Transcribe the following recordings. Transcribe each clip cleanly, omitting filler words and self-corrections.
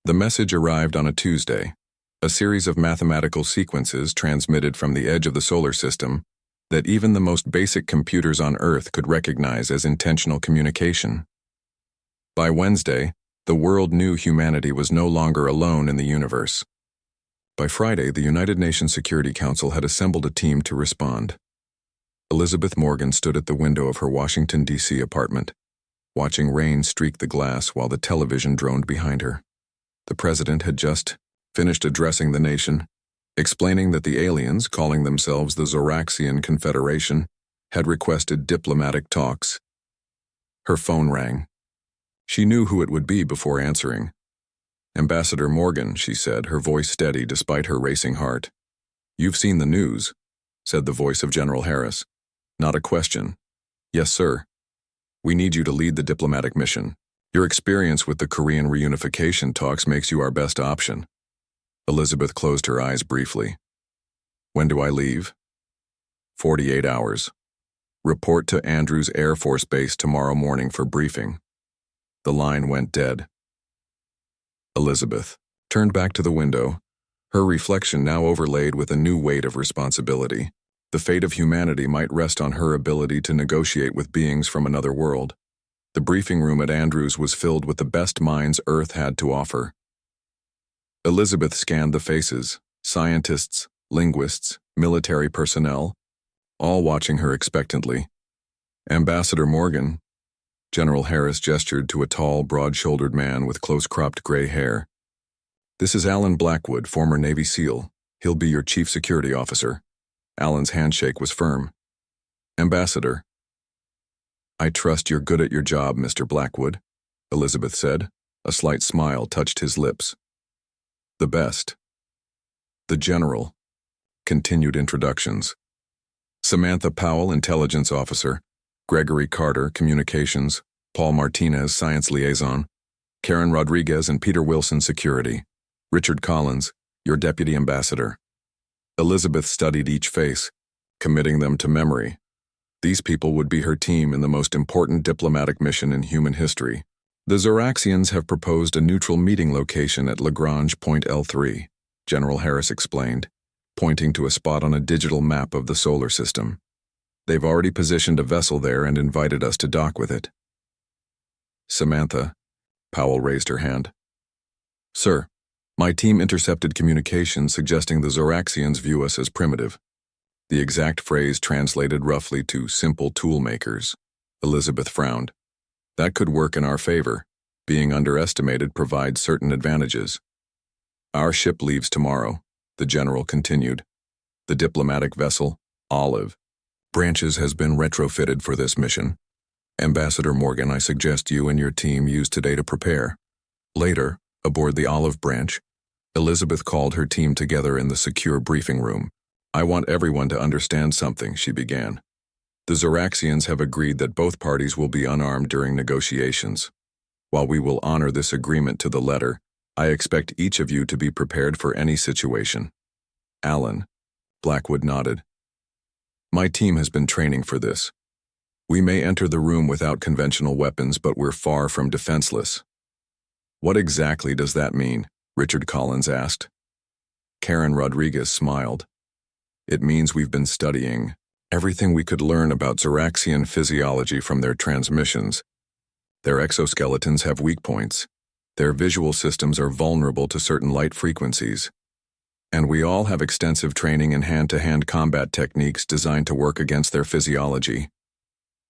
The message arrived on a Tuesday, a series of mathematical sequences transmitted from the edge of the solar system that even the most basic computers on Earth could recognize as intentional communication. By Wednesday, the world knew humanity was no longer alone in the universe. By Friday, the United Nations Security Council had assembled a team to respond. Elizabeth Morgan stood at the window of her Washington, D.C. apartment, watching rain streak the glass while the television droned behind her. The president had just finished addressing the nation, explaining that the aliens, calling themselves the Zoraxian Confederation, had requested diplomatic talks. Her phone rang. She knew who it would be before answering. "Ambassador Morgan," she said, her voice steady despite her racing heart. "You've seen the news," said the voice of General Harris. "Not a question." "Yes, sir. We need you to lead the diplomatic mission. Your experience with the Korean reunification talks makes you our best option." Elizabeth closed her eyes briefly. "When do I leave?" 48 hours. Report to Andrews Air Force Base tomorrow morning for briefing." The line went dead. Elizabeth turned back to the window, her reflection now overlaid with a new weight of responsibility. The fate of humanity might rest on her ability to negotiate with beings from another world. The briefing room at Andrews was filled with the best minds Earth had to offer. Elizabeth scanned the faces, scientists, linguists, military personnel, all watching her expectantly. "Ambassador Morgan," General Harris gestured to a tall, broad-shouldered man with close-cropped gray hair. "This is Alan Blackwood, former Navy SEAL. He'll be your chief security officer." Alan's handshake was firm. "Ambassador." "I trust you're good at your job, Mr. Blackwood," Elizabeth said. A slight smile touched his lips. "The best." The general continued introductions. Samantha Powell, intelligence officer. Gregory Carter, communications. Paul Martinez, science liaison. Karen Rodriguez and Peter Wilson, security. Richard Collins, your deputy ambassador. Elizabeth studied each face, committing them to memory. These people would be her team in the most important diplomatic mission in human history. "The Zoraxians have proposed a neutral meeting location at Lagrange Point L3, General Harris explained, pointing to a spot on a digital map of the solar system. "They've already positioned a vessel there and invited us to dock with it." "Samantha," Powell raised her hand. "Sir, my team intercepted communications suggesting the Zoraxians view us as primitive." The exact phrase translated roughly to simple tool makers. Elizabeth frowned. "That could work in our favor. Being underestimated provides certain advantages." "Our ship leaves tomorrow," the general continued. "The diplomatic vessel, Olive Branches, has been retrofitted for this mission. Ambassador Morgan, I suggest you and your team use today to prepare." Later, aboard the Olive Branch, Elizabeth called her team together in the secure briefing room. "I want everyone to understand something," she began. "The Zoraxians have agreed that both parties will be unarmed during negotiations. While we will honor this agreement to the letter, I expect each of you to be prepared for any situation." "Alan," Blackwood nodded. "My team has been training for this. We may enter the room without conventional weapons, but we're far from defenseless." "What exactly does that mean?" Richard Collins asked. Karen Rodriguez smiled. "It means we've been studying everything we could learn about Zoraxian physiology from their transmissions. Their exoskeletons have weak points. Their visual systems are vulnerable to certain light frequencies. And we all have extensive training in hand-to-hand combat techniques designed to work against their physiology,"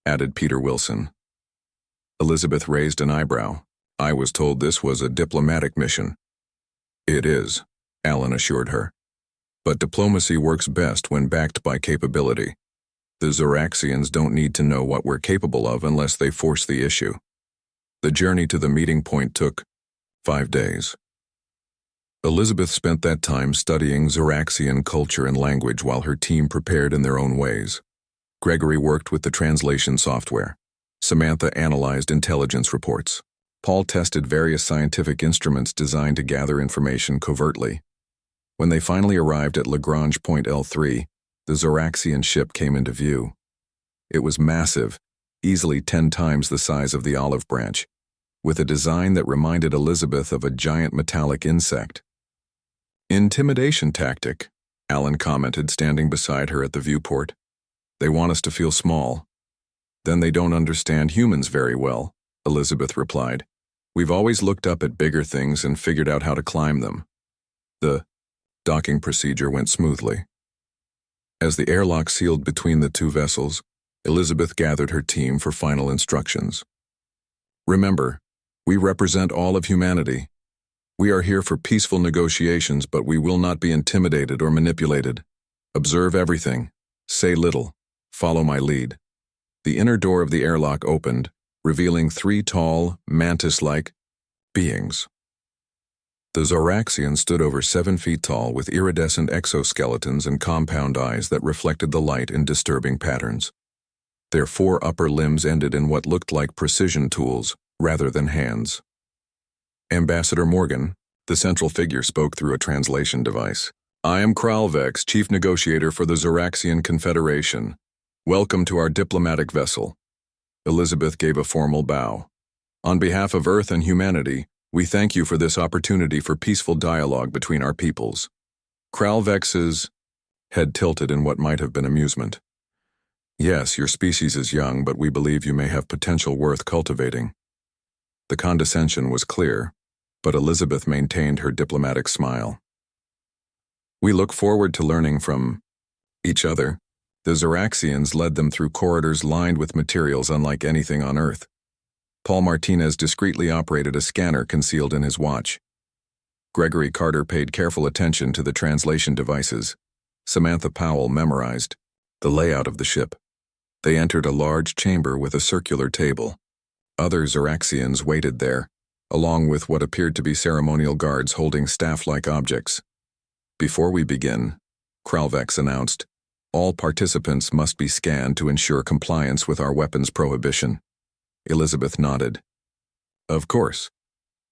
added Peter Wilson. Elizabeth raised an eyebrow. "I was told this was a diplomatic mission." "It is," Alan assured her. "But diplomacy works best when backed by capability. The Zoraxians don't need to know what we're capable of unless they force the issue." The journey to the meeting point took 5 days. Elizabeth spent that time studying Zoraxian culture and language while her team prepared in their own ways. Gregory worked with the translation software. Samantha analyzed intelligence reports. Paul tested various scientific instruments designed to gather information covertly. When they finally arrived at Lagrange Point L3, the Zoraxian ship came into view. It was massive, easily 10 times the size of the Olive Branch. with a design that reminded Elizabeth of a giant metallic insect. "Intimidation tactic," Alan commented, standing beside her at the viewport. "They want us to feel small." "Then they don't understand humans very well," Elizabeth replied. "We've always looked up at bigger things and figured out how to climb them." The docking procedure went smoothly. As the airlock sealed between the two vessels, Elizabeth gathered her team for final instructions. "Remember, we represent all of humanity. We are here for peaceful negotiations, but we will not be intimidated or manipulated. Observe everything. Say little. Follow my lead." The inner door of the airlock opened, revealing 3 tall, mantis-like beings. The Zoraxians stood over 7 feet tall with iridescent exoskeletons and compound eyes that reflected the light in disturbing patterns. Their 4 upper limbs ended in what looked like precision tools rather than hands. Ambassador Morgan, the central figure, spoke through a translation device. "I am Kralvex, Chief Negotiator for the Zoraxian Confederation. Welcome to our diplomatic vessel." Elizabeth gave a formal bow. "On behalf of Earth and humanity, we thank you for this opportunity for peaceful dialogue between our peoples." Kralvex's head tilted in what might have been amusement. "Yes, your species is young, but we believe you may have potential worth cultivating." The condescension was clear, but Elizabeth maintained her diplomatic smile. "We look forward to learning from each other." The Zoraxians led them through corridors lined with materials unlike anything on Earth. Paul Martinez discreetly operated a scanner concealed in his watch. Gregory Carter paid careful attention to the translation devices. Samantha Powell memorized the layout of the ship. They entered a large chamber with a circular table. Other Zoraxians waited there, along with what appeared to be ceremonial guards holding staff-like objects. "Before we begin," Kralvex announced, "all participants must be scanned to ensure compliance with our weapons prohibition." Elizabeth nodded. "Of course."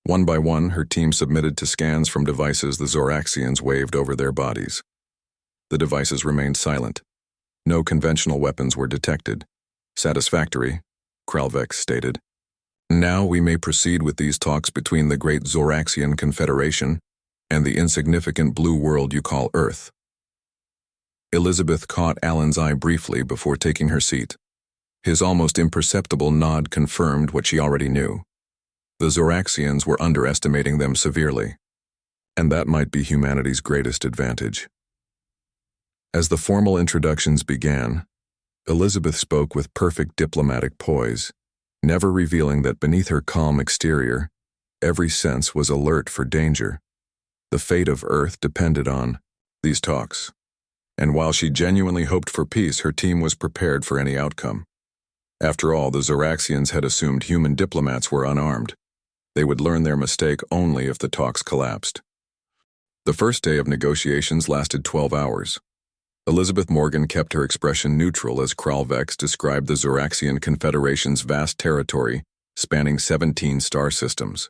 One by one, her team submitted to scans from devices the Zoraxians waved over their bodies. The devices remained silent. No conventional weapons were detected. "Satisfactory," Kralvex stated. "Now we may proceed with these talks between the great Zoraxian Confederation and the insignificant blue world you call Earth." Elizabeth caught Alan's eye briefly before taking her seat. His almost imperceptible nod confirmed what she already knew. The Zoraxians were underestimating them severely, and that might be humanity's greatest advantage. As the formal introductions began, Elizabeth spoke with perfect diplomatic poise, never revealing that beneath her calm exterior, every sense was alert for danger. The fate of Earth depended on these talks, and while she genuinely hoped for peace, her team was prepared for any outcome. After all, the Zoraxians had assumed human diplomats were unarmed. They would learn their mistake only if the talks collapsed. The first day of negotiations lasted 12 hours. Elizabeth Morgan kept her expression neutral as Kralvex described the Zoraxian Confederation's vast territory, spanning 17 star systems.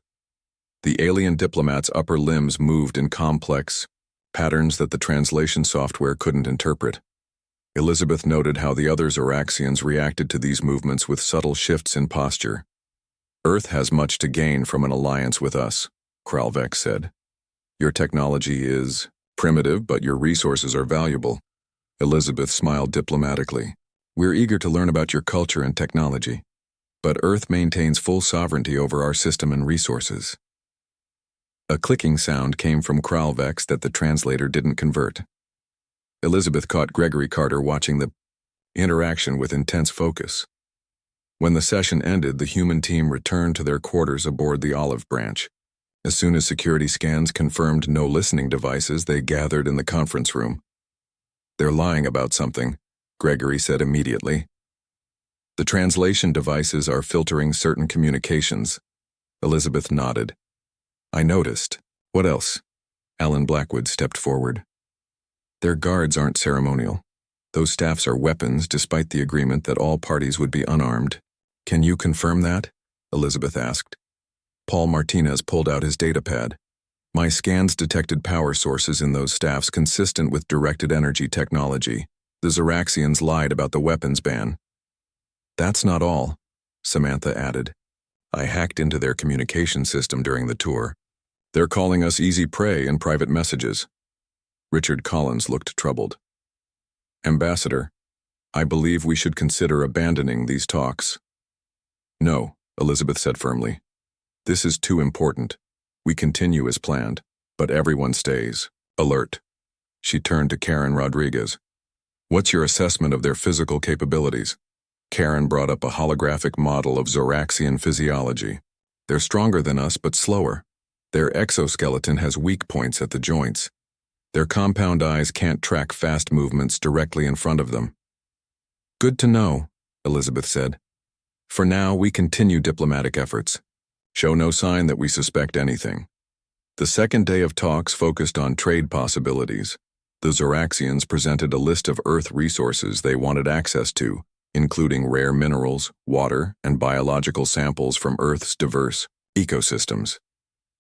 The alien diplomats' upper limbs moved in complex patterns that the translation software couldn't interpret. Elizabeth noted how the other Zoraxians reacted to these movements with subtle shifts in posture. "Earth has much to gain from an alliance with us," Kralvex said. "Your technology is primitive, but your resources are valuable." Elizabeth smiled diplomatically. "We're eager to learn about your culture and technology, but Earth maintains full sovereignty over our system and resources." A clicking sound came from Kralvex that the translator didn't convert. Elizabeth caught Gregory Carter watching the interaction with intense focus. When the session ended, the human team returned to their quarters aboard the Olive Branch. As soon as security scans confirmed no listening devices, they gathered in the conference room. "They're lying about something," Gregory said immediately. "The translation devices are filtering certain communications." Elizabeth nodded. "I noticed. What else?" Alan Blackwood stepped forward. "Their guards aren't ceremonial. Those staffs are weapons, despite the agreement that all parties would be unarmed." "Can you confirm that?" Elizabeth asked. Paul Martinez pulled out his datapad. "My scans detected power sources in those staffs consistent with directed energy technology. The Zoraxians lied about the weapons ban." "That's not all," Samantha added. I hacked into their communication system during the tour. They're calling us easy prey in private messages. Richard Collins looked troubled. Ambassador, I believe we should consider abandoning these talks. No, Elizabeth said firmly. This is too important. We continue as planned, but everyone stays alert. She turned to Karen Rodriguez. What's your assessment of their physical capabilities? Karen brought up a holographic model of Zoraxian physiology. They're stronger than us, but slower. Their exoskeleton has weak points at the joints. Their compound eyes can't track fast movements directly in front of them. Good to know, Elizabeth said. For now, we continue diplomatic efforts. Show no sign that we suspect anything. The second day of talks focused on trade possibilities. The Zoraxians presented a list of Earth resources they wanted access to, including rare minerals, water, and biological samples from Earth's diverse ecosystems.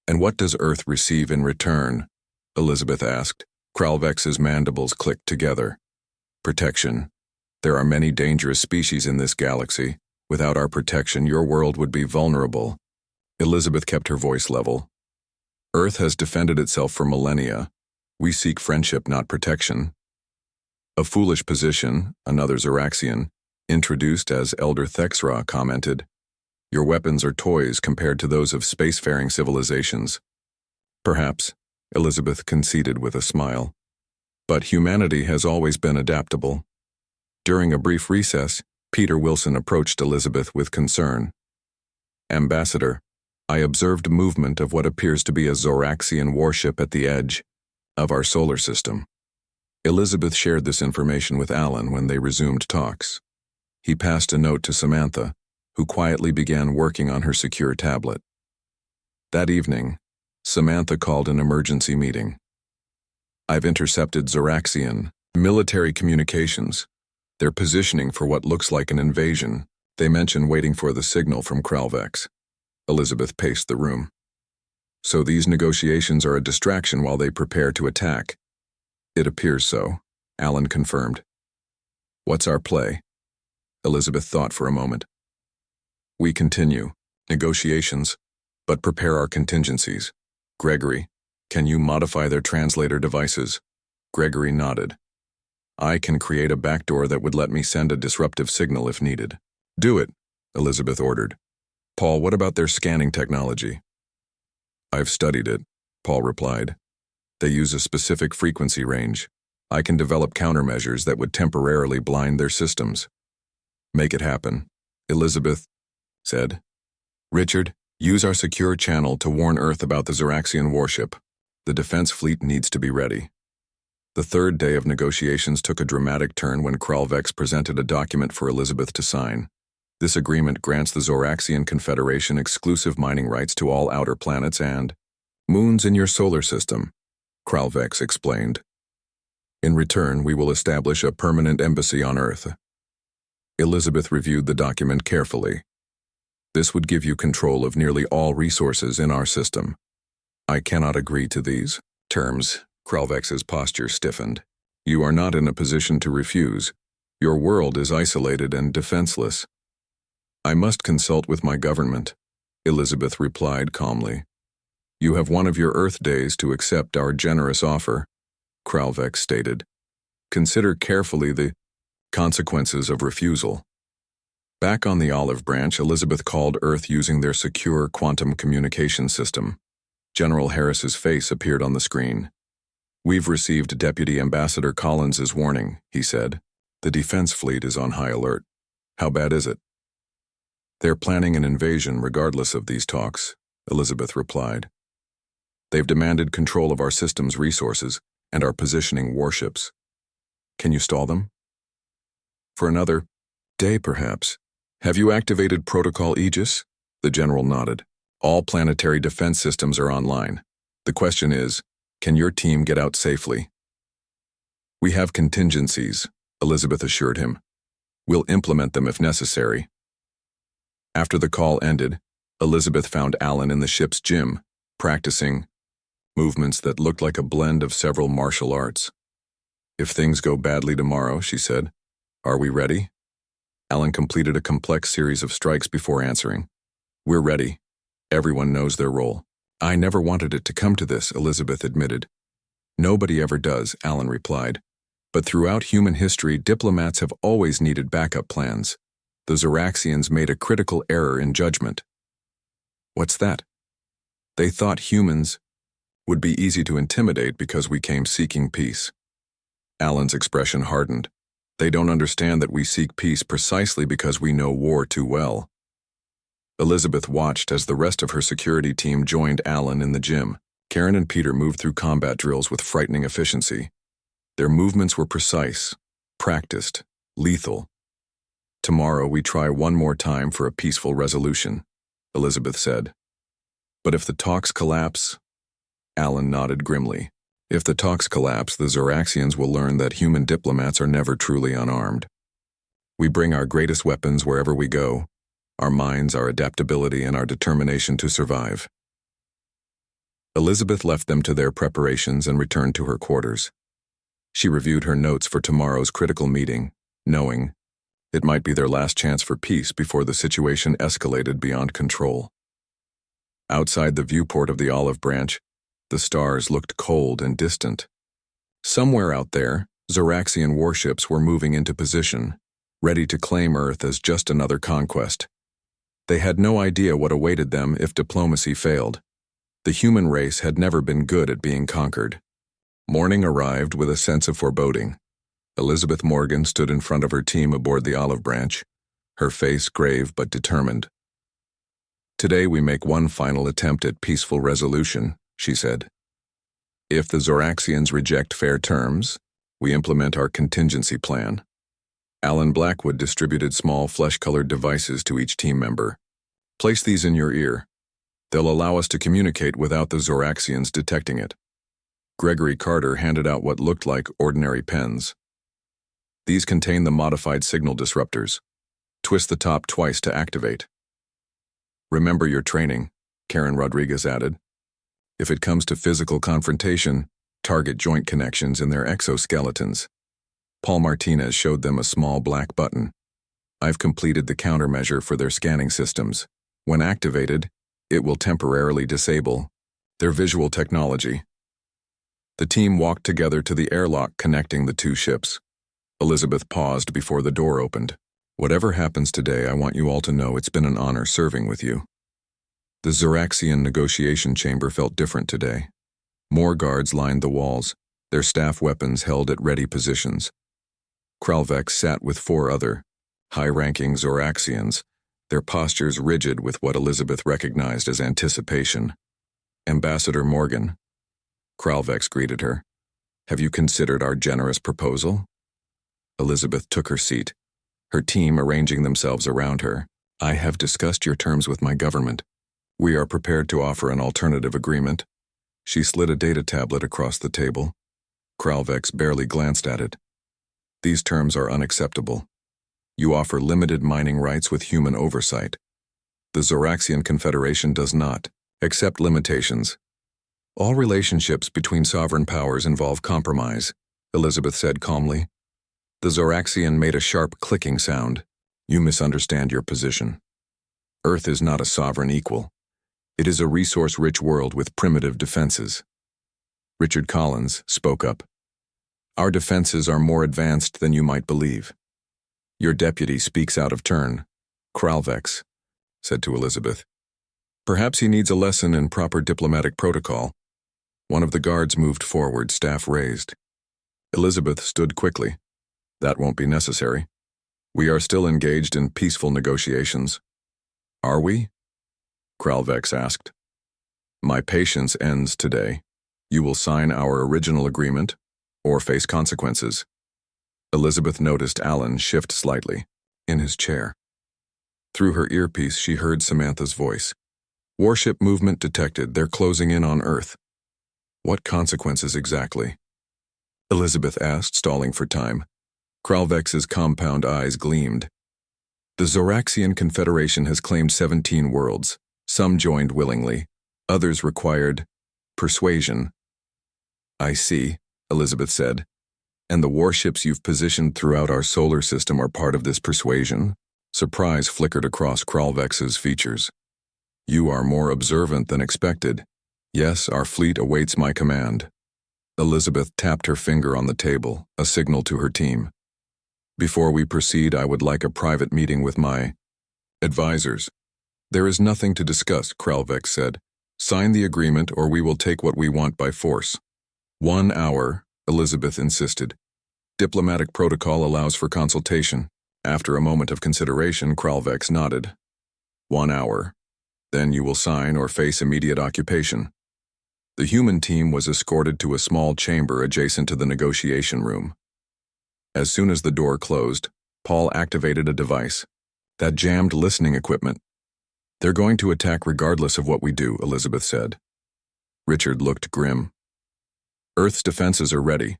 And what does Earth receive in return? Elizabeth asked. Kralvex's mandibles clicked together. Protection. There are many dangerous species in this galaxy. Without our protection, your world would be vulnerable. Elizabeth kept her voice level. Earth has defended itself for millennia. We seek friendship, not protection. A foolish position, another Zoraxian, introduced as Elder Thexra, commented. Your weapons are toys compared to those of spacefaring civilizations. Perhaps, Elizabeth conceded with a smile. But humanity has always been adaptable. During a brief recess, Peter Wilson approached Elizabeth with concern. Ambassador, I observed movement of what appears to be a Zoraxian warship at the edge of our solar system. Elizabeth shared this information with Alan when they resumed talks. He passed a note to Samantha, who quietly began working on her secure tablet. That evening, Samantha called an emergency meeting. I've intercepted Zoraxian military communications. They're positioning for what looks like an invasion. They mention waiting for the signal from Kralvex. Elizabeth paced the room. So these negotiations are a distraction while they prepare to attack. It appears so, Alan confirmed. What's our play? Elizabeth thought for a moment. We continue negotiations, but prepare our contingencies. Gregory, can you modify their translator devices? Gregory nodded. I can create a backdoor that would let me send a disruptive signal if needed. Do it, Elizabeth ordered. Paul, what about their scanning technology? I've studied it, Paul replied. They use a specific frequency range. I can develop countermeasures that would temporarily blind their systems. Make it happen, Elizabeth said. Richard, use our secure channel to warn Earth about the Zoraxian warship. The defense fleet needs to be ready. The third day of negotiations took a dramatic turn when Kralvex presented a document for Elizabeth to sign. This agreement grants the Zoraxian Confederation exclusive mining rights to all outer planets and moons in your solar system, Kralvex explained. In return, we will establish a permanent embassy on Earth. Elizabeth reviewed the document carefully. This would give you control of nearly all resources in our system. I cannot agree to these terms. Kralvex's posture stiffened. You are not in a position to refuse. Your world is isolated and defenseless. I must consult with my government, Elizabeth replied calmly. You have one of your Earth days to accept our generous offer, Kralvex stated. Consider carefully the consequences of refusal. Back on the olive branch, Elizabeth called Earth using their secure quantum communication system. General Harris's face appeared on the screen. We've received Deputy Ambassador Collins's warning, he said. The defense fleet is on high alert. How bad is it? They're planning an invasion regardless of these talks, Elizabeth replied. They've demanded control of our system's resources and are positioning warships. Can you stall them? For another day, perhaps. Have you activated Protocol Aegis? The general nodded. All planetary defense systems are online. The question is, can your team get out safely? We have contingencies, Elizabeth assured him. We'll implement them if necessary. After the call ended, Elizabeth found Alan in the ship's gym, practicing movements that looked like a blend of several martial arts. If things go badly tomorrow, she said, are we ready? Alan completed a complex series of strikes before answering. We're ready. Everyone knows their role. I never wanted it to come to this, Elizabeth admitted. Nobody ever does, Alan replied. But throughout human history, diplomats have always needed backup plans. The Zoraxians made a critical error in judgment. What's that? They thought humans would be easy to intimidate because we came seeking peace. Alan's expression hardened. They don't understand that we seek peace precisely because we know war too well. Elizabeth watched as the rest of her security team joined Alan in the gym. Karen and Peter moved through combat drills with frightening efficiency. Their movements were precise, practiced, lethal. Tomorrow we try one more time for a peaceful resolution, Elizabeth said. But if the talks collapse? Alan nodded grimly. If the talks collapse, the Zoraxians will learn that human diplomats are never truly unarmed. We bring our greatest weapons wherever we go, our minds, our adaptability, and our determination to survive. Elizabeth left them to their preparations and returned to her quarters. She reviewed her notes for tomorrow's critical meeting, knowing it might be their last chance for peace before the situation escalated beyond control. Outside the viewport of the olive branch, the stars looked cold and distant. Somewhere out there, Zoraxian warships were moving into position, ready to claim Earth as just another conquest. They had no idea what awaited them if diplomacy failed. The human race had never been good at being conquered. Morning arrived with a sense of foreboding. Elizabeth Morgan stood in front of her team aboard the olive branch, her face grave but determined. Today we make one final attempt at peaceful resolution, she said. If the Zoraxians reject fair terms, we implement our contingency plan. Alan Blackwood distributed small flesh-colored devices to each team member. Place these in your ear. They'll allow us to communicate without the Zoraxians detecting it. Gregory Carter handed out what looked like ordinary pens. These contain the modified signal disruptors. Twist the top twice to activate. Remember your training, Karen Rodriguez added. If it comes to physical confrontation, target joint connections in their exoskeletons. Paul Martinez showed them a small black button. I've completed the countermeasure for their scanning systems. When activated, it will temporarily disable their visual technology. The team walked together to the airlock connecting the two ships. Elizabeth paused before the door opened. Whatever happens today, I want you all to know it's been an honor serving with you. The Zoraxian negotiation chamber felt different today. More guards lined the walls, their staff weapons held at ready positions. Kralvex sat with 4 other, high-ranking Zoraxians, their postures rigid with what Elizabeth recognized as anticipation. Ambassador Morgan. Kralvex greeted her. Have you considered our generous proposal? Elizabeth took her seat, her team arranging themselves around her. I have discussed your terms with my government. We are prepared to offer an alternative agreement. She slid a data tablet across the table. Kralvex barely glanced at it. These terms are unacceptable. You offer limited mining rights with human oversight. The Zoraxian Confederation does not accept limitations. All relationships between sovereign powers involve compromise, Elizabeth said calmly. The Zoraxian made a sharp clicking sound. You misunderstand your position. Earth is not a sovereign equal. It is a resource-rich world with primitive defenses. Richard Collins spoke up. Our defenses are more advanced than you might believe. Your deputy speaks out of turn, Kralvex said to Elizabeth. Perhaps he needs a lesson in proper diplomatic protocol. One of the guards moved forward, staff raised. Elizabeth stood quickly. That won't be necessary. We are still engaged in peaceful negotiations. Are we? Kralvex asked. My patience ends today. You will sign our original agreement or face consequences. Elizabeth noticed Alan shift slightly in his chair. Through her earpiece, she heard Samantha's voice. Warship movement detected. They're closing in on Earth. What consequences exactly? Elizabeth asked, stalling for time. Kralvex's compound eyes gleamed. The Zoraxian Confederation has claimed 17 worlds. Some joined willingly. Others required persuasion. I see, Elizabeth said. And the warships you've positioned throughout our solar system are part of this persuasion? Surprise flickered across Kralvex's features. You are more observant than expected. Yes, our fleet awaits my command. Elizabeth tapped her finger on the table, a signal to her team. Before we proceed, I would like a private meeting with my advisors. There is nothing to discuss, Kralvex said. Sign the agreement or we will take what we want by force. 1 hour, Elizabeth insisted. Diplomatic protocol allows for consultation. After a moment of consideration, Kralvex nodded. 1 hour. Then you will sign or face immediate occupation. The human team was escorted to a small chamber adjacent to the negotiation room. As soon as the door closed, Paul activated a device. That jammed listening equipment. They're going to attack regardless of what we do, Elizabeth said. Richard looked grim. Earth's defenses are ready,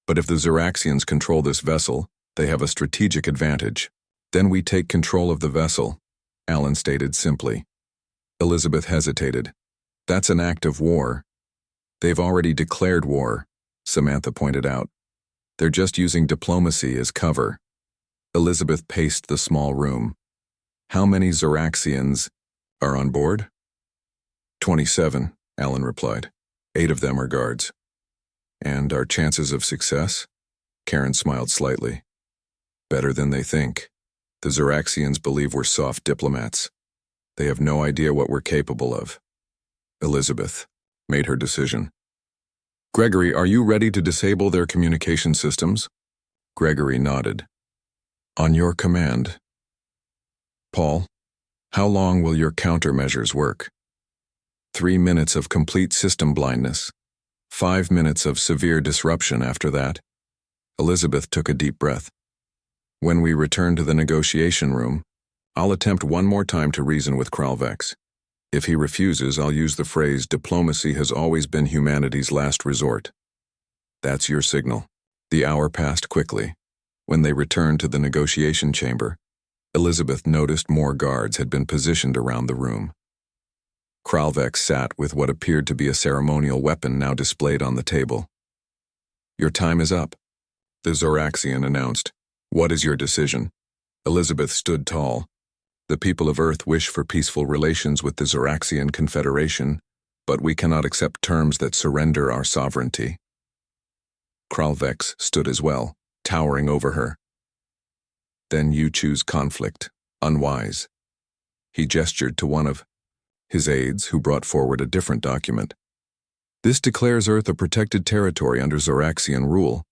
but if the Zeraxians control this vessel, they have a strategic advantage. Then we take control of the vessel, Alan stated simply. Elizabeth hesitated. That's an act of war. They've already declared war, Samantha pointed out. They're just using diplomacy as cover. Elizabeth paced the small room. How many Zeraxians are on board? 27, Alan replied. 8 of them are guards. And our chances of success? Karen smiled slightly. Better than they think. The Zeraxians believe we're soft diplomats. They have no idea what we're capable of. Elizabeth made her decision. Gregory, are you ready to disable their communication systems? Gregory nodded. On your command. Paul, how long will your countermeasures work? 3 minutes of complete system blindness. 5 minutes of severe disruption after that. Elizabeth took a deep breath. When we return to the negotiation room, I'll attempt one more time to reason with Kralvex. If he refuses, I'll use the phrase, diplomacy has always been humanity's last resort. That's your signal. The hour passed quickly. When they returned to the negotiation chamber, Elizabeth noticed more guards had been positioned around the room. Kralvex sat with what appeared to be a ceremonial weapon now displayed on the table. Your time is up, the Zeraxian announced. What is your decision? Elizabeth stood tall. The people of Earth wish for peaceful relations with the Zeraxian Confederation, but we cannot accept terms that surrender our sovereignty. Kralvex stood as well, towering over her. Then you choose conflict. Unwise. He gestured to one of his aides, who brought forward a different document. This declares Earth a protected territory under Zeraxian rule.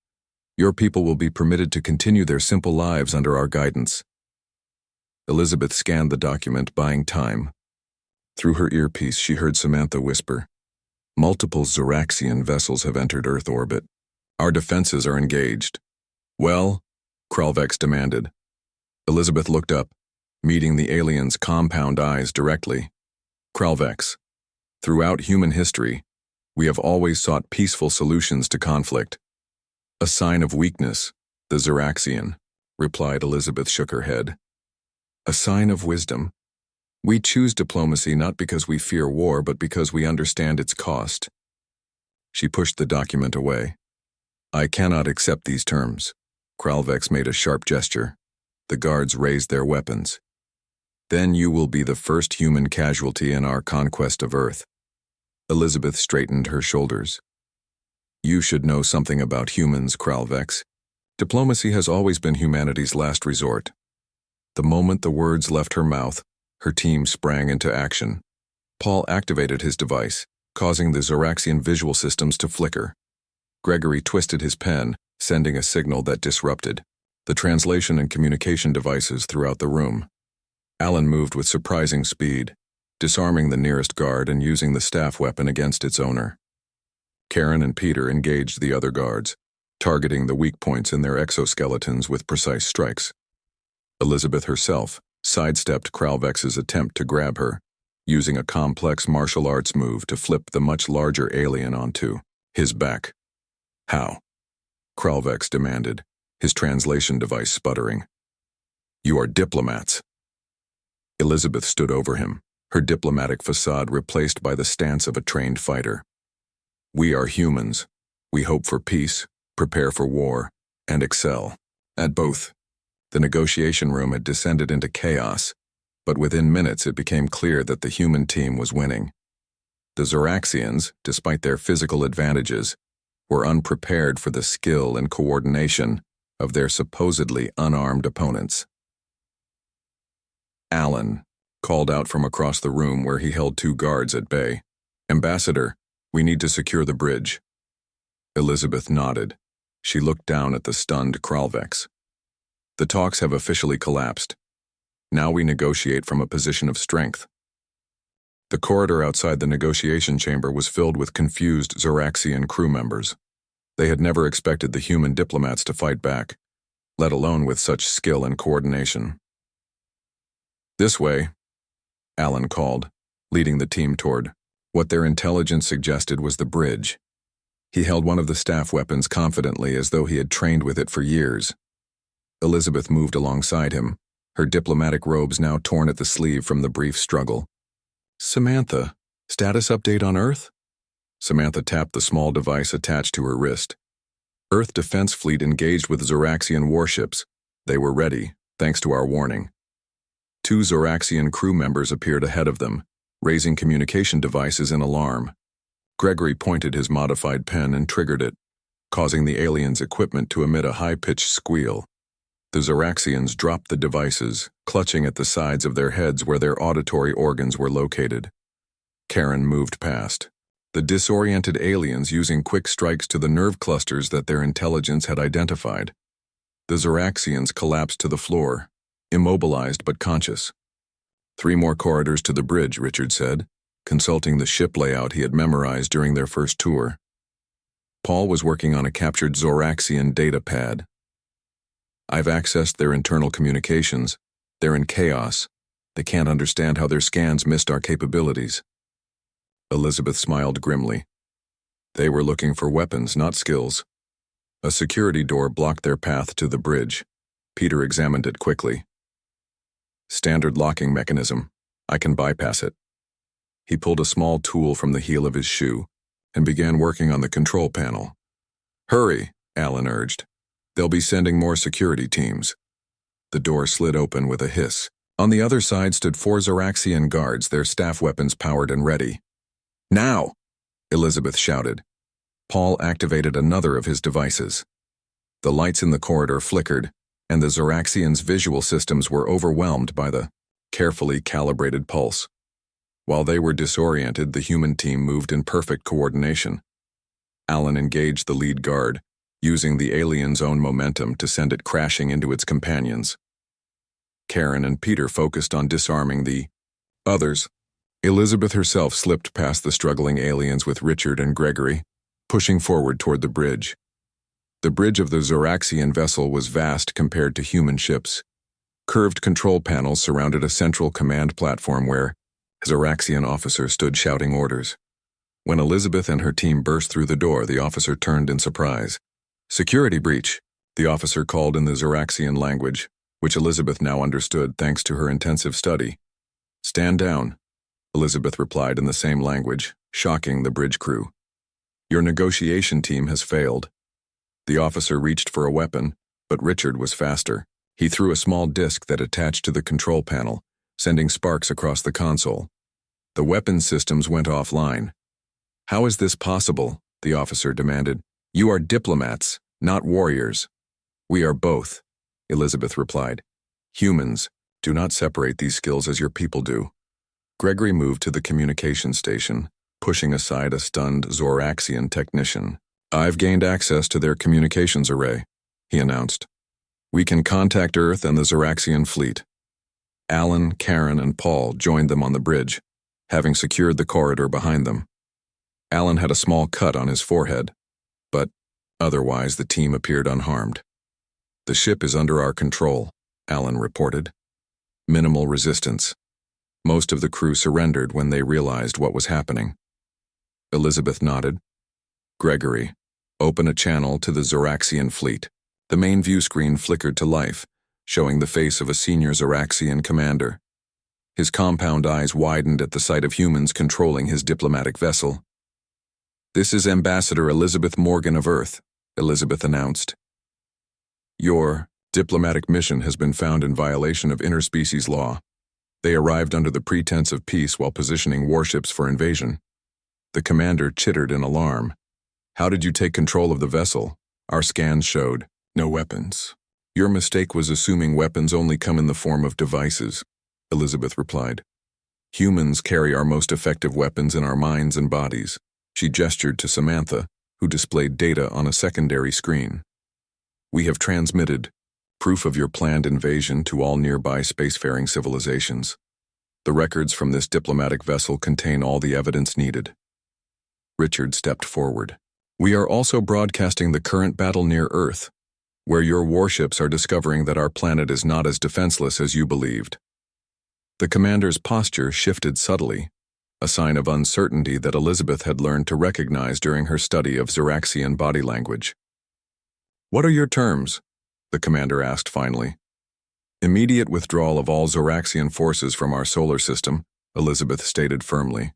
Your people will be permitted to continue their simple lives under our guidance. Elizabeth scanned the document, buying time. Through her earpiece, she heard Samantha whisper, multiple Zeraxian vessels have entered Earth orbit. Our defenses are engaged. Well, Kralvex demanded. Elizabeth looked up, meeting the alien's compound eyes directly. Kralvex, throughout human history, we have always sought peaceful solutions to conflict. A sign of weakness, the Zeraxian, replied. Elizabeth shook her head. A sign of wisdom. We choose diplomacy not because we fear war, but because we understand its cost. She pushed the document away. I cannot accept these terms. Kralvex made a sharp gesture. The guards raised their weapons. Then you will be the first human casualty in our conquest of Earth. Elizabeth straightened her shoulders. You should know something about humans, Kralvex. Diplomacy has always been humanity's last resort. The moment the words left her mouth, her team sprang into action. Paul activated his device, causing the Zeraxian visual systems to flicker. Gregory twisted his pen, sending a signal that disrupted the translation and communication devices throughout the room. Alan moved with surprising speed, disarming the nearest guard and using the staff weapon against its owner. Karen and Peter engaged the other guards, targeting the weak points in their exoskeletons with precise strikes. Elizabeth herself sidestepped Kralvex's attempt to grab her, using a complex martial arts move to flip the much larger alien onto his back. How? Kralvex demanded, his translation device sputtering. You are diplomats. Elizabeth stood over him, her diplomatic facade replaced by the stance of a trained fighter. We are humans. We hope for peace, prepare for war, and excel at both. The negotiation room had descended into chaos, but within minutes it became clear that the human team was winning. The Zoraxians, despite their physical advantages, were unprepared for the skill and coordination of their supposedly unarmed opponents. Alan called out from across the room where he held 2 guards at bay. "Ambassador, we need to secure the bridge." Elizabeth nodded. She looked down at the stunned Kralvex. "The talks have officially collapsed. Now we negotiate from a position of strength." The corridor outside the negotiation chamber was filled with confused Zoraxian crew members. They had never expected the human diplomats to fight back, let alone with such skill and coordination. "This way," Alan called, leading the team toward what their intelligence suggested was the bridge. He held one of the staff weapons confidently as though he had trained with it for years. Elizabeth moved alongside him, her diplomatic robes now torn at the sleeve from the brief struggle. "Samantha, status update on Earth?" Samantha tapped the small device attached to her wrist. "Earth Defense Fleet engaged with Zoraxian warships. They were ready, thanks to our warning." 2 Zoraxian crew members appeared ahead of them, raising communication devices in alarm. Gregory pointed his modified pen and triggered it, causing the aliens' equipment to emit a high-pitched squeal. The Zoraxians dropped the devices, clutching at the sides of their heads where their auditory organs were located. Karen moved past, the disoriented aliens using quick strikes to the nerve clusters that their intelligence had identified. The Zoraxians collapsed to the floor, immobilized but conscious. 3 more corridors to the bridge, Richard said, consulting the ship layout he had memorized during their first tour. Paul was working on a captured Zoraxian data pad. "I've accessed their internal communications. They're in chaos. They can't understand how their scans missed our capabilities." Elizabeth smiled grimly. They were looking for weapons, not skills. A security door blocked their path to the bridge. Peter examined it quickly. "Standard locking mechanism. I can bypass it." He pulled a small tool from the heel of his shoe and began working on the control panel. "Hurry," Alan urged. "They'll be sending more security teams." The door slid open with a hiss. On the other side stood 4 Zoraxian guards, their staff weapons powered and ready. "Now!" Elizabeth shouted. Paul activated another of his devices. The lights in the corridor flickered, and the Zoraxians' visual systems were overwhelmed by the carefully calibrated pulse. While they were disoriented, the human team moved in perfect coordination. Alan engaged the lead guard, using the alien's own momentum to send it crashing into its companions. Karen and Peter focused on disarming the others. Elizabeth herself slipped past the struggling aliens with Richard and Gregory, pushing forward toward the bridge. The bridge of the Zoraxian vessel was vast compared to human ships. Curved control panels surrounded a central command platform where a Zoraxian officer stood shouting orders. When Elizabeth and her team burst through the door, the officer turned in surprise. "Security breach," the officer called in the Zoraxian language, which Elizabeth now understood thanks to her intensive study. "Stand down," Elizabeth replied in the same language, shocking the bridge crew. "Your negotiation team has failed." The officer reached for a weapon, but Richard was faster. He threw a small disc that attached to the control panel, sending sparks across the console. The weapon systems went offline. "How is this possible?" the officer demanded. "You are diplomats, not warriors." "We are both," Elizabeth replied. "Humans, do not separate these skills as your people do." Gregory moved to the communication station, pushing aside a stunned Zoraxian technician. "I've gained access to their communications array," he announced. "We can contact Earth and the Zoraxian fleet." Alan, Karen, and Paul joined them on the bridge, having secured the corridor behind them. Alan had a small cut on his forehead, but otherwise the team appeared unharmed. "The ship is under our control," Alan reported. "Minimal resistance. Most of the crew surrendered when they realized what was happening." Elizabeth nodded. "Gregory, open a channel to the Zoraxian fleet." The main view screen flickered to life, showing the face of a senior Zoraxian commander. His compound eyes widened at the sight of humans controlling his diplomatic vessel. "This is Ambassador Elizabeth Morgan of Earth," Elizabeth announced. "Your diplomatic mission has been found in violation of interspecies law. They arrived under the pretense of peace while positioning warships for invasion. The commander chittered in alarm. "How did you take control of the vessel? Our scans showed no weapons." "Your mistake was assuming weapons only come in the form of devices," Elizabeth replied. "Humans carry our most effective weapons in our minds and bodies." She gestured to Samantha, who displayed data on a secondary screen. "We have transmitted proof of your planned invasion to all nearby spacefaring civilizations. The records from this diplomatic vessel contain all the evidence needed." Richard stepped forward. "We are also broadcasting the current battle near Earth, where your warships are discovering that our planet is not as defenseless as you believed." The commander's posture shifted subtly, a sign of uncertainty that Elizabeth had learned to recognize during her study of Zoraxian body language. "What are your terms?" the commander asked finally. "Immediate withdrawal of all Zoraxian forces from our solar system," Elizabeth stated firmly.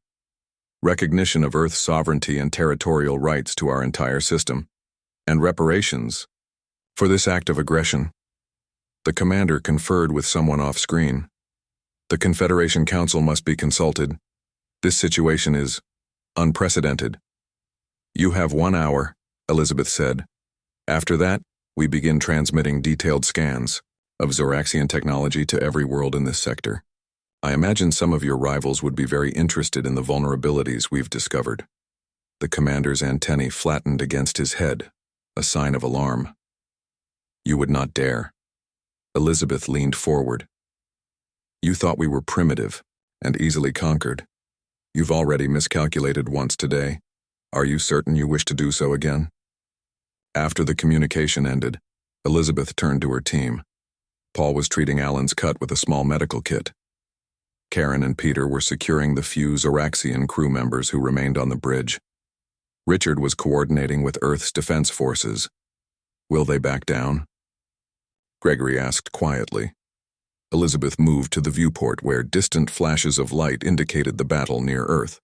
"Recognition of Earth's sovereignty and territorial rights to our entire system, and reparations for this act of aggression." The commander conferred with someone off-screen. "The Confederation Council must be consulted. This situation is unprecedented." "You have 1 hour," Elizabeth said. "After that, we begin transmitting detailed scans of Zoraxian technology to every world in this sector. I imagine some of your rivals would be very interested in the vulnerabilities we've discovered." The commander's antennae flattened against his head, a sign of alarm. "You would not dare." Elizabeth leaned forward. "You thought we were primitive and easily conquered. You've already miscalculated once today. Are you certain you wish to do so again?" After the communication ended, Elizabeth turned to her team. Paul was treating Alan's cut with a small medical kit. Karen and Peter were securing the few Zoraxian crew members who remained on the bridge. Richard was coordinating with Earth's defense forces. "Will they back down?" Gregory asked quietly. Elizabeth moved to the viewport where distant flashes of light indicated the battle near Earth.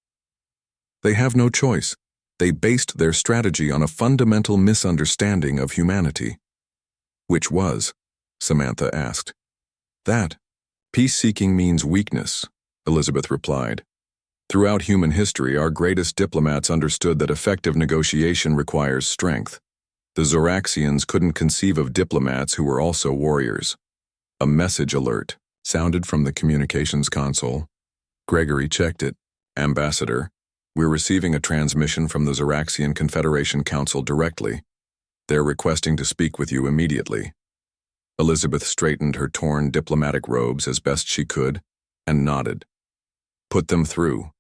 "They have no choice. They based their strategy on a fundamental misunderstanding of humanity." "Which was?" Samantha asked. "That peace-seeking means weakness," Elizabeth replied. "Throughout human history, our greatest diplomats understood that effective negotiation requires strength. The Zoraxians couldn't conceive of diplomats who were also warriors." A message alert sounded from the communications console. Gregory checked it. "Ambassador, we're receiving a transmission from the Zoraxian Confederation Council directly. They're requesting to speak with you immediately." Elizabeth straightened her torn diplomatic robes as best she could and nodded. "Put them through.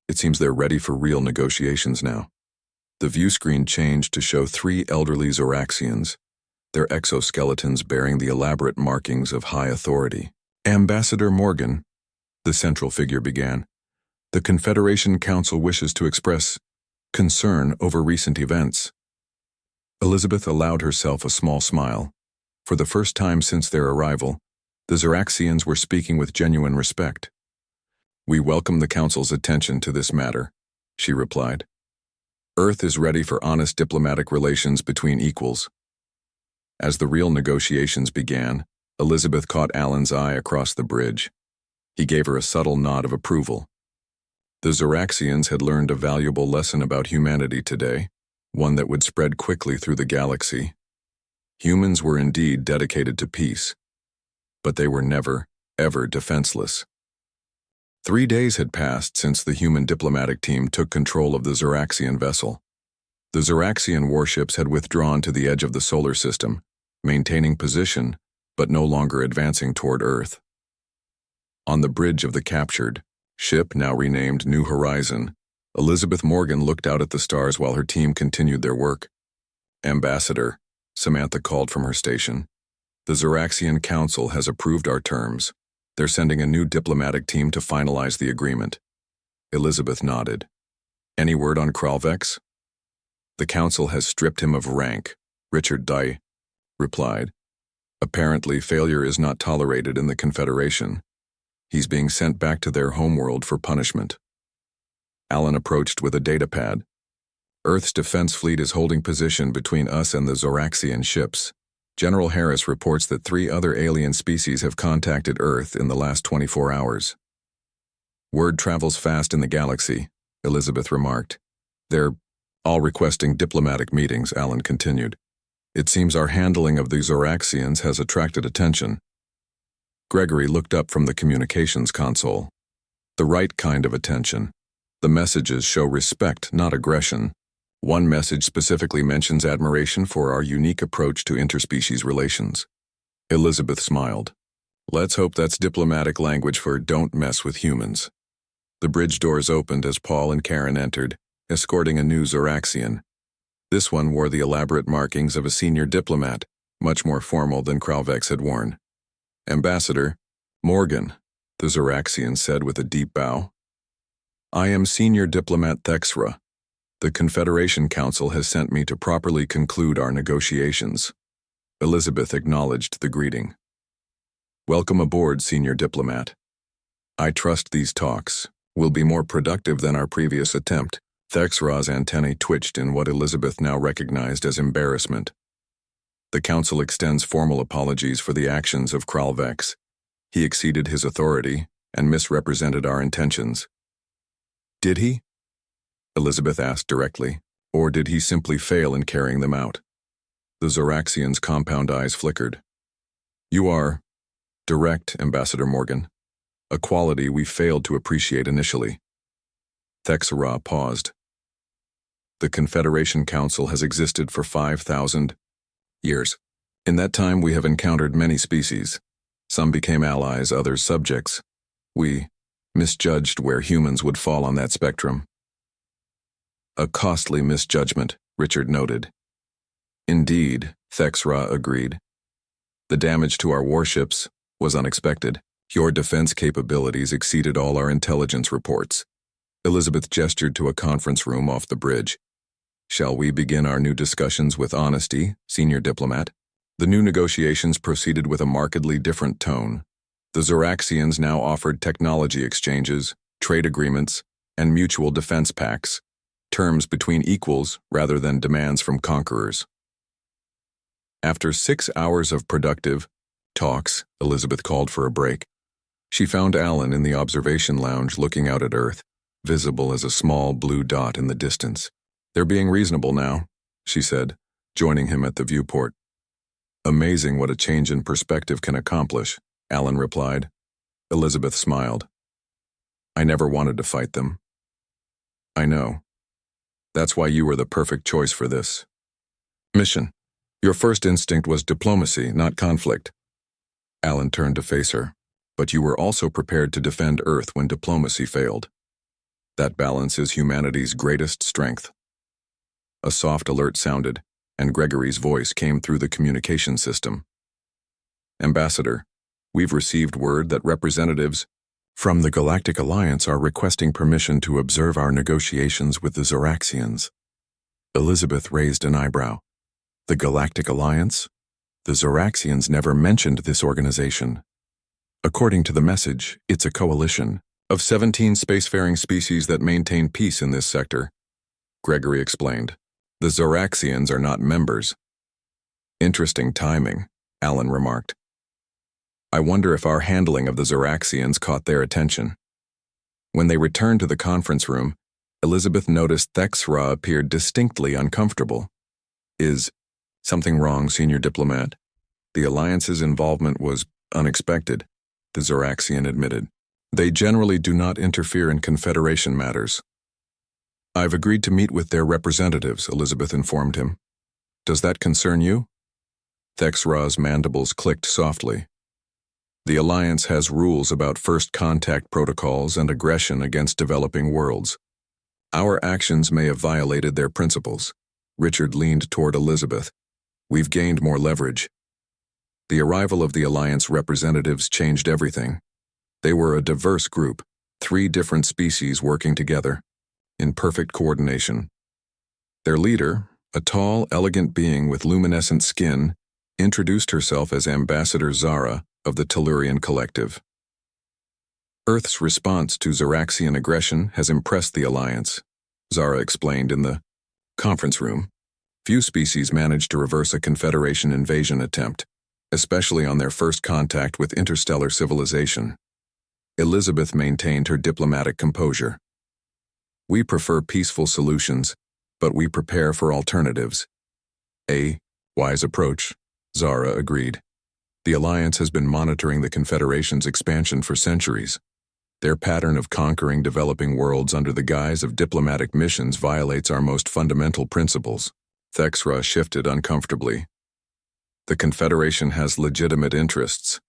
It seems they're ready for real negotiations now." The view screen changed to show 3 elderly Zoraxians, their exoskeletons bearing the elaborate markings of high authority. "Ambassador Morgan," the central figure began, "the Confederation Council wishes to express concern over recent events." Elizabeth allowed herself a small smile. For the first time since their arrival, the Zoraxians were speaking with genuine respect. "We welcome the Council's attention to this matter," she replied. "Earth is ready for honest diplomatic relations between equals." As the real negotiations began, Elizabeth caught Alan's eye across the bridge. He gave her a subtle nod of approval. The Zoraxians had learned a valuable lesson about humanity today, one that would spread quickly through the galaxy. Humans were indeed dedicated to peace, but they were never, ever defenseless. 3 days had passed since the human diplomatic team took control of the Zoraxian vessel. The Zoraxian warships had withdrawn to the edge of the solar system, maintaining position, but no longer advancing toward Earth. On the bridge of the captured ship, now renamed New Horizon, Elizabeth Morgan looked out at the stars while her team continued their work. "Ambassador," Samantha called from her station, "the Zoraxian Council has approved our terms. They're sending a new diplomatic team to finalize the agreement." Elizabeth nodded. "Any word on Kralvex?" "The Council has stripped him of rank," Richard Dye replied. "Apparently, failure is not tolerated in the Confederation. He's being sent back to their homeworld for punishment." Alan approached with a datapad. "Earth's defense fleet is holding position between us and the Zoraxian ships. General Harris reports that 3 other alien species have contacted Earth in the last 24 hours. Word travels fast in the galaxy, Elizabeth remarked. They're all requesting diplomatic meetings, Alan continued. It seems our handling of the Zoraxians has attracted attention. Gregory looked up from the communications console. The right kind of attention. The messages show respect, not aggression. One message specifically mentions admiration for our unique approach to interspecies relations. Elizabeth smiled. Let's hope that's diplomatic language for don't mess with humans. The bridge doors opened as Paul and Karen entered, escorting a new Zoraxian. This one wore the elaborate markings of a senior diplomat, much more formal than Kralvex had worn. Ambassador Morgan, the Zoraxian said with a deep bow. I am Senior Diplomat Thexra. The Confederation Council has sent me to properly conclude our negotiations. Elizabeth acknowledged the greeting. Welcome aboard, Senior Diplomat. I trust these talks will be more productive than our previous attempt. Thexra's antennae twitched in what Elizabeth now recognized as embarrassment. The Council extends formal apologies for the actions of Kralvex. He exceeded his authority and misrepresented our intentions. Did he? Elizabeth asked directly, or did he simply fail in carrying them out? The Zoraxian's compound eyes flickered. You are direct, Ambassador Morgan, a quality we failed to appreciate initially. Thexra paused. The Confederation Council has existed for 5,000 years. In that time we have encountered many species. Some became allies, others subjects. We misjudged where humans would fall on that spectrum. A costly misjudgment, Richard noted. Indeed, Thexra agreed. The damage to our warships was unexpected. Your defense capabilities exceeded all our intelligence reports. Elizabeth gestured to a conference room off the bridge. Shall we begin our new discussions with honesty, Senior Diplomat? The new negotiations proceeded with a markedly different tone. The Zoraxians now offered technology exchanges, trade agreements, and mutual defense pacts, terms between equals rather than demands from conquerors. After 6 hours of productive talks, Elizabeth called for a break. She found Alan in the observation lounge looking out at Earth, visible as a small blue dot in the distance. They're being reasonable now, she said, joining him at the viewport. Amazing what a change in perspective can accomplish, Alan replied. Elizabeth smiled. I never wanted to fight them. I know. That's why you were the perfect choice for this mission. Your first instinct was diplomacy, not conflict. Alan turned to face her. But you were also prepared to defend Earth when diplomacy failed. That balance is humanity's greatest strength. A soft alert sounded, and Gregory's voice came through the communication system. Ambassador, we've received word that representatives from the Galactic Alliance are requesting permission to observe our negotiations with the Zoraxians. Elizabeth raised an eyebrow. The Galactic Alliance? The Zoraxians never mentioned this organization. According to the message, it's a coalition of 17 spacefaring species that maintain peace in this sector, Gregory explained. The Zoraxians are not members. Interesting timing, Alan remarked. I wonder if our handling of the Zoraxians caught their attention. When they returned to the conference room, Elizabeth noticed Thexra appeared distinctly uncomfortable. Is something wrong, Senior Diplomat? The Alliance's involvement was unexpected, the Zoraxian admitted. They generally do not interfere in Confederation matters. I've agreed to meet with their representatives, Elizabeth informed him. Does that concern you? Thexra's mandibles clicked softly. The Alliance has rules about first contact protocols and aggression against developing worlds. Our actions may have violated their principles. Richard leaned toward Elizabeth. We've gained more leverage. The arrival of the Alliance representatives changed everything. They were a diverse group, 3 different species working together, in perfect coordination. Their leader, a tall, elegant being with luminescent skin, introduced herself as Ambassador Zara of the Tellurian Collective. Earth's response to Zoraxian aggression has impressed the Alliance, Zara explained in the conference room. Few species managed to reverse a Confederation invasion attempt, especially on their first contact with interstellar civilization. Elizabeth maintained her diplomatic composure. We prefer peaceful solutions, but we prepare for alternatives. A wise approach, Zara agreed. The Alliance has been monitoring the Confederation's expansion for centuries. Their pattern of conquering developing worlds under the guise of diplomatic missions violates our most fundamental principles. Thexra shifted uncomfortably. The Confederation has legitimate interests,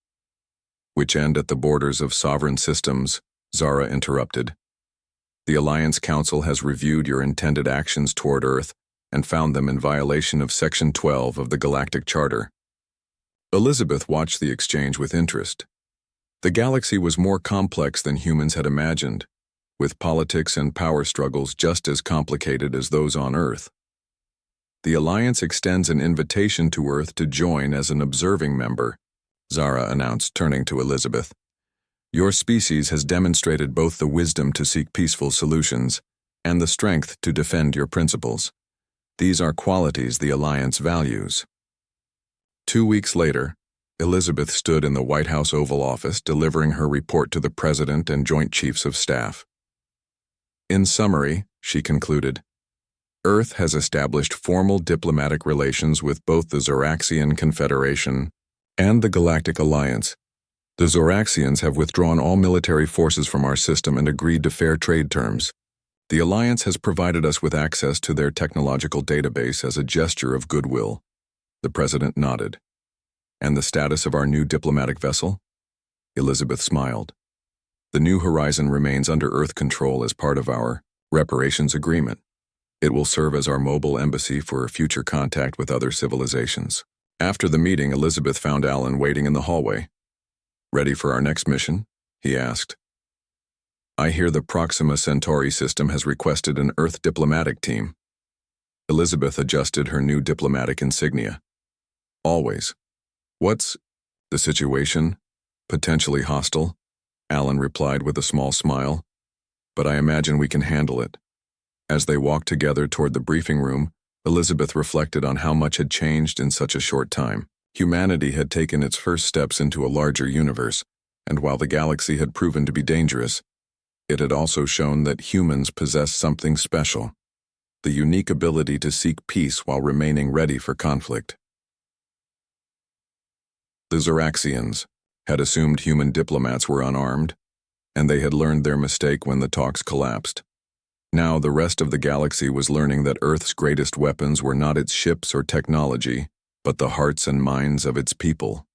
which end at the borders of sovereign systems, Zara interrupted. The Alliance Council has reviewed your intended actions toward Earth and found them in violation of Section 12 of the Galactic Charter. Elizabeth watched the exchange with interest. The galaxy was more complex than humans had imagined, with politics and power struggles just as complicated as those on Earth. The Alliance extends an invitation to Earth to join as an observing member, Zara announced, turning to Elizabeth. Your species has demonstrated both the wisdom to seek peaceful solutions and the strength to defend your principles. These are qualities the Alliance values. 2 weeks later, Elizabeth stood in the White House Oval Office delivering her report to the President and Joint Chiefs of Staff. In summary, she concluded, Earth has established formal diplomatic relations with both the Zoraxian Confederation and the Galactic Alliance. The Zoraxians have withdrawn all military forces from our system and agreed to fair trade terms. The Alliance has provided us with access to their technological database as a gesture of goodwill. The President nodded. And the status of our new diplomatic vessel? Elizabeth smiled. The New Horizon remains under Earth control as part of our reparations agreement. It will serve as our mobile embassy for future contact with other civilizations. After the meeting, Elizabeth found Alan waiting in the hallway. Ready for our next mission? He asked. I hear the Proxima Centauri system has requested an Earth diplomatic team. Elizabeth adjusted her new diplomatic insignia. Always. What's the situation? Potentially hostile? Alan replied with a small smile. But I imagine we can handle it. As they walked together toward the briefing room, Elizabeth reflected on how much had changed in such a short time. Humanity had taken its first steps into a larger universe, and while the galaxy had proven to be dangerous, it had also shown that humans possess something special, the unique ability to seek peace while remaining ready for conflict. The Zoraxians had assumed human diplomats were unarmed, and they had learned their mistake when the talks collapsed. Now the rest of the galaxy was learning that Earth's greatest weapons were not its ships or technology, but the hearts and minds of its people.